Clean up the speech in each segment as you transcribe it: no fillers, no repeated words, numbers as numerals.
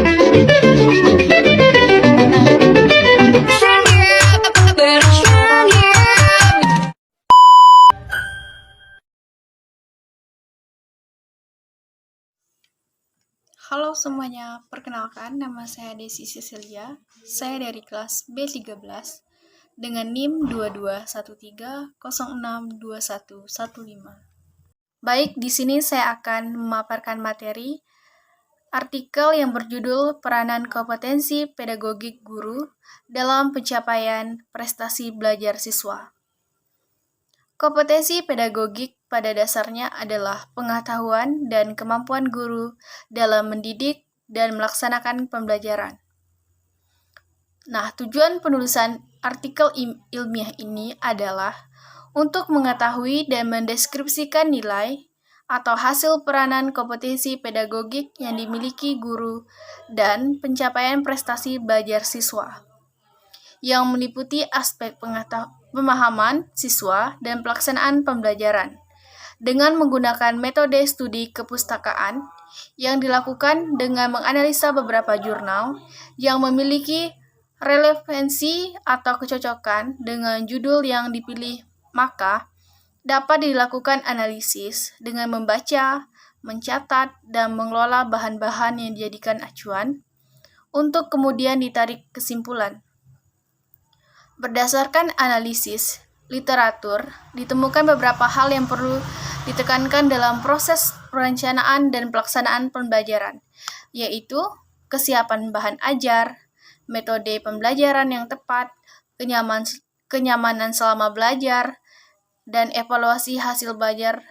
Halo semuanya, perkenalkan nama saya Desi Cecilia. Saya dari kelas B13 dengan NIM 2213062115. Baik, di sini saya akan memaparkan materi artikel yang berjudul Peranan Kompetensi Pedagogik Guru dalam Pencapaian Prestasi Belajar Siswa. Kompetensi pedagogik pada dasarnya adalah pengetahuan dan kemampuan guru dalam mendidik dan melaksanakan pembelajaran. Nah, tujuan penulisan artikel ilmiah ini adalah untuk mengetahui dan mendeskripsikan nilai atau hasil peranan kompetensi pedagogik yang dimiliki guru dan pencapaian prestasi belajar siswa, yang meliputi aspek pemahaman siswa dan pelaksanaan pembelajaran dengan menggunakan metode studi kepustakaan yang dilakukan dengan menganalisa beberapa jurnal yang memiliki relevansi atau kecocokan dengan judul yang dipilih, maka dapat dilakukan analisis dengan membaca, mencatat, dan mengelola bahan-bahan yang dijadikan acuan untuk kemudian ditarik kesimpulan. Berdasarkan analisis literatur, ditemukan beberapa hal yang perlu ditekankan dalam proses perencanaan dan pelaksanaan pembelajaran, yaitu kesiapan bahan ajar, metode pembelajaran yang tepat, kenyamanan selama belajar, dan evaluasi hasil belajar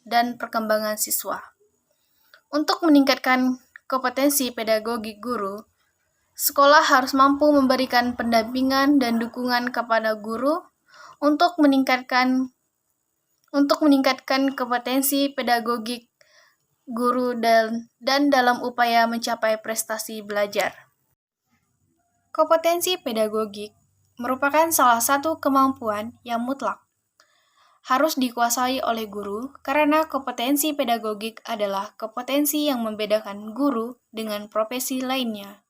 dan perkembangan siswa. Untuk meningkatkan kompetensi pedagogik guru, sekolah harus mampu memberikan pendampingan dan dukungan kepada guru untuk meningkatkan kompetensi pedagogik guru dan dalam upaya mencapai prestasi belajar. Kompetensi pedagogik merupakan salah satu kemampuan yang mutlak harus dikuasai oleh guru karena kompetensi pedagogik adalah kompetensi yang membedakan guru dengan profesi lainnya,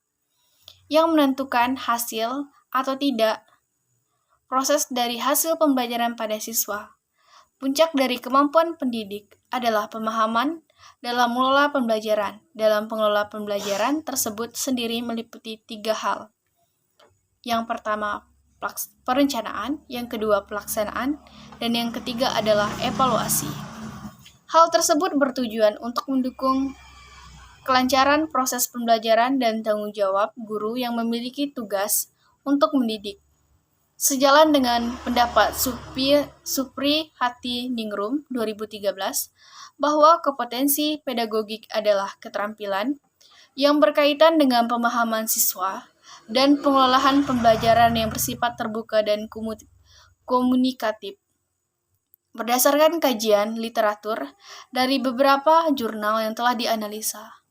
yang menentukan hasil atau tidak proses dari hasil pembelajaran pada siswa. Puncak dari kemampuan pendidik adalah pemahaman dalam mengelola pembelajaran. Dalam pengelola pembelajaran tersebut sendiri meliputi 3 hal. Yang pertama, perencanaan, yang kedua pelaksanaan, dan yang ketiga adalah evaluasi. Hal tersebut bertujuan untuk mendukung kelancaran proses pembelajaran dan tanggung jawab guru yang memiliki tugas untuk mendidik. Sejalan dengan pendapat Supri Hati Ningrum 2013 bahwa kompetensi pedagogik adalah keterampilan yang berkaitan dengan pemahaman siswa dan pengelolaan pembelajaran yang bersifat terbuka dan komunikatif. Berdasarkan kajian literatur dari beberapa jurnal yang telah dianalisa,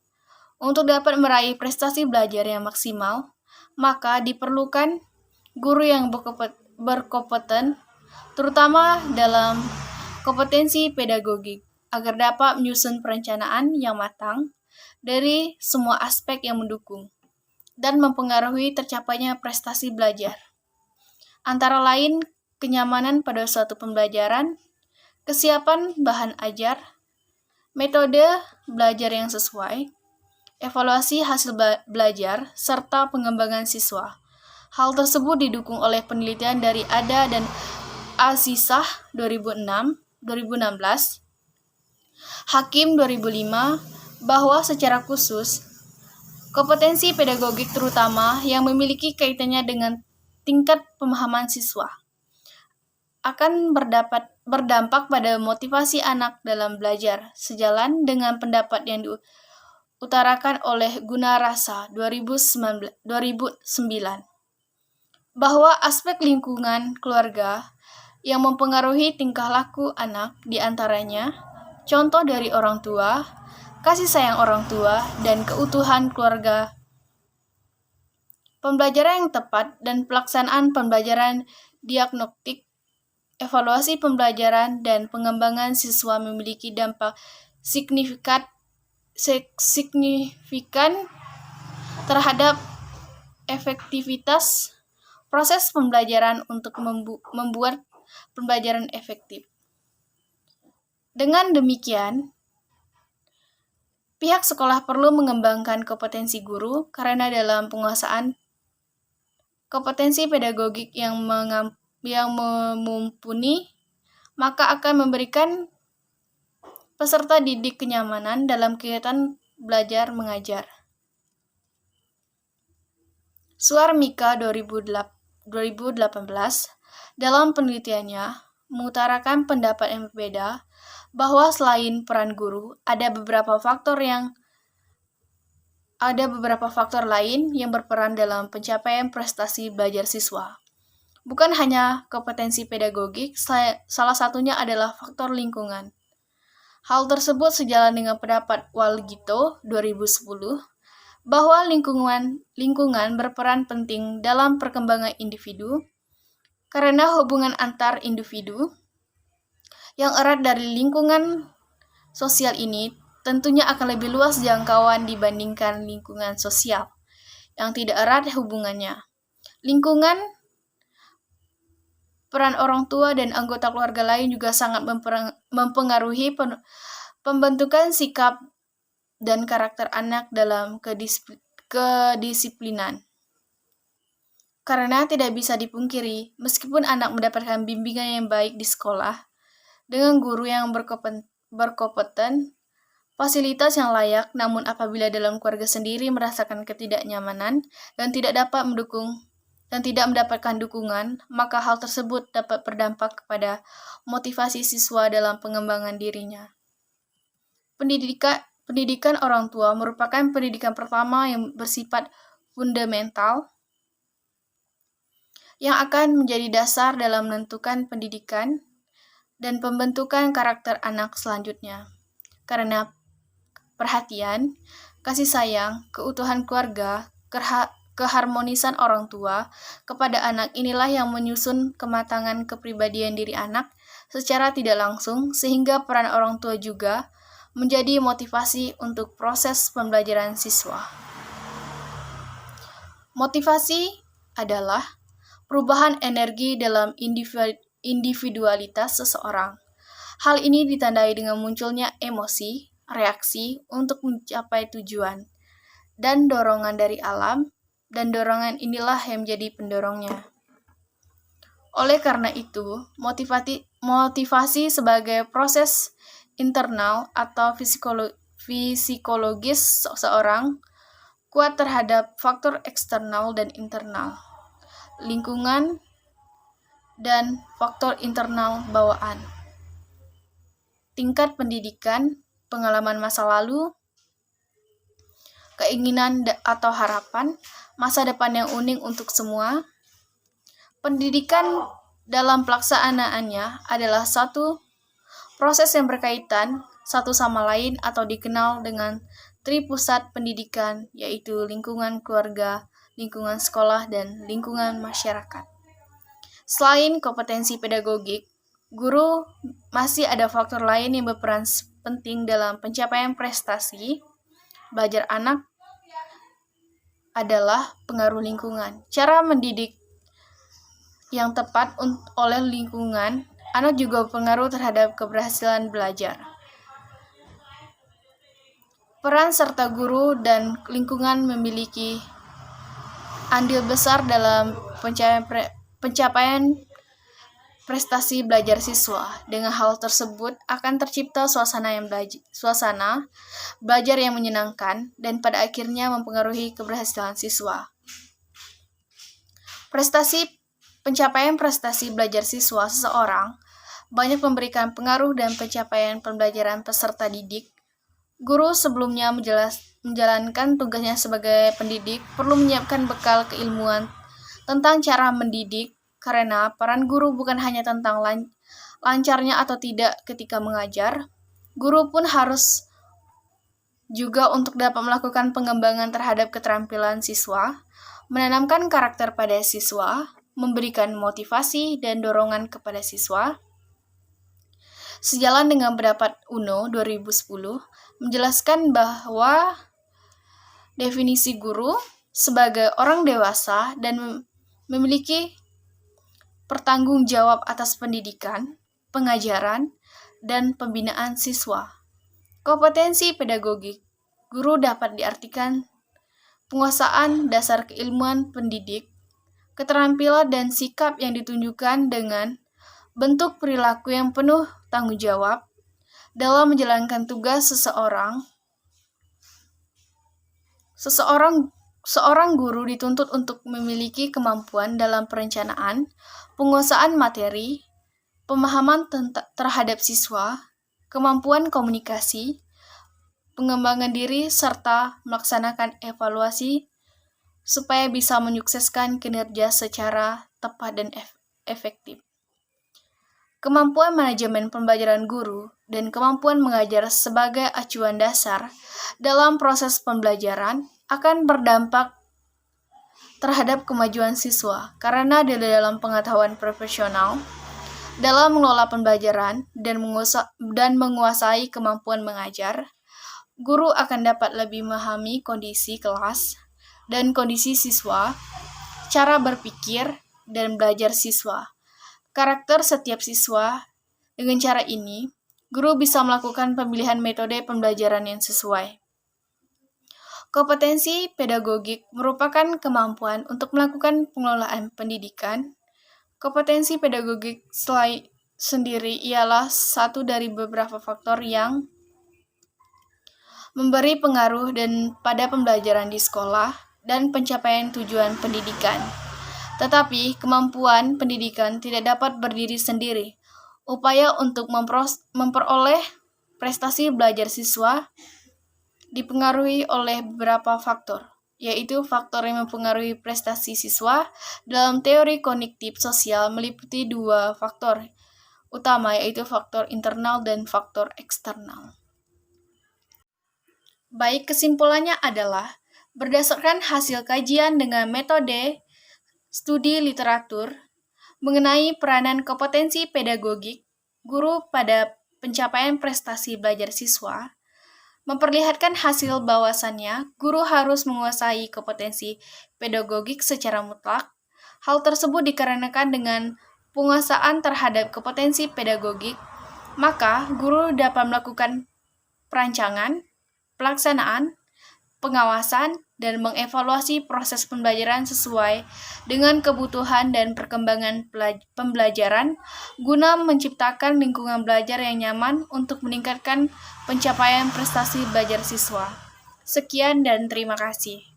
untuk dapat meraih prestasi belajar yang maksimal, maka diperlukan guru yang berkompeten, terutama dalam kompetensi pedagogik, agar dapat menyusun perencanaan yang matang dari semua aspek yang mendukung dan mempengaruhi tercapainya prestasi belajar. Antara lain, kenyamanan pada suatu pembelajaran, kesiapan bahan ajar, metode belajar yang sesuai, evaluasi hasil belajar, serta pengembangan siswa. Hal tersebut didukung oleh penelitian dari Ada dan Azizah 2016, Hakim 2005, bahwa secara khusus, kompetensi pedagogik terutama yang memiliki kaitannya dengan tingkat pemahaman siswa akan berdampak pada motivasi anak dalam belajar, sejalan dengan pendapat yang diutarakan oleh Gunarasa 2009, bahwa aspek lingkungan keluarga yang mempengaruhi tingkah laku anak diantaranya contoh dari orang tua, kasih sayang orang tua, dan keutuhan keluarga. Pembelajaran yang tepat dan pelaksanaan pembelajaran diagnostik, evaluasi pembelajaran, dan pengembangan siswa memiliki dampak signifikan terhadap efektivitas proses pembelajaran untuk membuat pembelajaran efektif. Dengan demikian, pihak sekolah perlu mengembangkan kompetensi guru karena dalam penguasaan kompetensi pedagogik yang mumpuni, maka akan memberikan peserta didik kenyamanan dalam kegiatan belajar mengajar. Suarmika 2018 dalam penelitiannya mengutarakan pendapat yang berbeda bahwa selain peran guru, ada beberapa faktor lain yang berperan dalam pencapaian prestasi belajar siswa. Bukan hanya kompetensi pedagogik, salah satunya adalah faktor lingkungan. Hal tersebut sejalan dengan pendapat Walgito 2010 bahwa lingkungan berperan penting dalam perkembangan individu karena hubungan antar individu yang erat dari lingkungan sosial ini tentunya akan lebih luas jangkauan dibandingkan lingkungan sosial yang tidak erat hubungannya. Lingkungan, peran orang tua dan anggota keluarga lain juga sangat mempengaruhi pembentukan sikap dan karakter anak dalam kedisiplinan. Karena tidak bisa dipungkiri, meskipun anak mendapatkan bimbingan yang baik di sekolah, dengan guru yang berkompeten, fasilitas yang layak, namun apabila dalam keluarga sendiri merasakan ketidaknyamanan dan tidak mendapatkan dukungan, maka hal tersebut dapat berdampak kepada motivasi siswa dalam pengembangan dirinya. Pendidikan orang tua merupakan pendidikan pertama yang bersifat fundamental yang akan menjadi dasar dalam menentukan pendidikan dan pembentukan karakter anak selanjutnya. Karena perhatian, kasih sayang, keutuhan keluarga, keharmonisan orang tua kepada anak inilah yang menyusun kematangan kepribadian diri anak secara tidak langsung, sehingga peran orang tua juga menjadi motivasi untuk proses pembelajaran siswa. Motivasi adalah perubahan energi dalam individualitas seseorang. Hal ini ditandai dengan munculnya emosi, reaksi untuk mencapai tujuan, dan dorongan dari alam, dan dorongan inilah yang menjadi pendorongnya. Oleh karena itu, motivasi sebagai proses internal atau psikologis seseorang kuat terhadap faktor eksternal dan internal, lingkungan, dan faktor internal bawaan. Tingkat pendidikan, pengalaman masa lalu, keinginan atau harapan, masa depan yang unik untuk semua. Pendidikan dalam pelaksanaannya adalah satu proses yang berkaitan satu sama lain atau dikenal dengan tripusat pendidikan, yaitu lingkungan keluarga, lingkungan sekolah, dan lingkungan masyarakat. Selain kompetensi pedagogik, guru masih ada faktor lain yang berperan penting dalam pencapaian prestasi belajar anak adalah pengaruh lingkungan. Cara mendidik yang tepat oleh lingkungan, anak juga berpengaruh terhadap keberhasilan belajar. Peran serta guru dan lingkungan memiliki andil besar dalam pencapaian prestasi belajar siswa. Dengan hal tersebut akan tercipta suasana belajar yang menyenangkan dan pada akhirnya mempengaruhi keberhasilan siswa. Pencapaian prestasi belajar siswa seseorang banyak memberikan pengaruh dan pencapaian pembelajaran peserta didik. Guru sebelumnya menjalankan tugasnya sebagai pendidik perlu menyiapkan bekal keilmuan tentang cara mendidik, karena peran guru bukan hanya tentang lancarnya atau tidak ketika mengajar. Guru pun harus juga untuk dapat melakukan pengembangan terhadap keterampilan siswa, menanamkan karakter pada siswa, memberikan motivasi dan dorongan kepada siswa. Sejalan dengan pendapat Uno 2010, menjelaskan bahwa definisi guru sebagai orang dewasa dan memiliki bertanggung jawab atas pendidikan, pengajaran, dan pembinaan siswa. Kompetensi pedagogik guru dapat diartikan penguasaan dasar keilmuan pendidik, keterampilan dan sikap yang ditunjukkan dengan bentuk perilaku yang penuh tanggung jawab dalam menjalankan tugas seorang guru dituntut untuk memiliki kemampuan dalam perencanaan, penguasaan materi, pemahaman terhadap siswa, kemampuan komunikasi, pengembangan diri, serta melaksanakan evaluasi supaya bisa menyukseskan kinerja secara tepat dan efektif. Kemampuan manajemen pembelajaran guru dan kemampuan mengajar sebagai acuan dasar dalam proses pembelajaran akan berdampak terhadap kemajuan siswa karena di dalam pengetahuan profesional dalam mengelola pembelajaran dan menguasai kemampuan mengajar, guru akan dapat lebih memahami kondisi kelas dan kondisi siswa, cara berpikir dan belajar siswa, karakter setiap siswa. Dengan cara ini, guru bisa melakukan pemilihan metode pembelajaran yang sesuai. Kompetensi pedagogik merupakan kemampuan untuk melakukan pengelolaan pendidikan. Kompetensi pedagogik sendiri ialah satu dari beberapa faktor yang memberi pengaruh pada pembelajaran di sekolah dan pencapaian tujuan pendidikan. Tetapi kemampuan pendidikan tidak dapat berdiri sendiri. Upaya untuk memperoleh prestasi belajar siswa dipengaruhi oleh beberapa faktor, yaitu faktor yang mempengaruhi prestasi siswa dalam teori kognitif sosial meliputi dua faktor utama, yaitu faktor internal dan faktor eksternal. Baik, kesimpulannya adalah berdasarkan hasil kajian dengan metode studi literatur mengenai peranan kompetensi pedagogik guru pada pencapaian prestasi belajar siswa, memperlihatkan hasil bahwasannya guru harus menguasai kompetensi pedagogik secara mutlak. Hal tersebut dikarenakan dengan penguasaan terhadap kompetensi pedagogik, maka guru dapat melakukan perancangan, pelaksanaan, pengawasan, dan mengevaluasi proses pembelajaran sesuai dengan kebutuhan dan perkembangan pembelajaran guna menciptakan lingkungan belajar yang nyaman untuk meningkatkan pencapaian prestasi belajar siswa. Sekian dan terima kasih.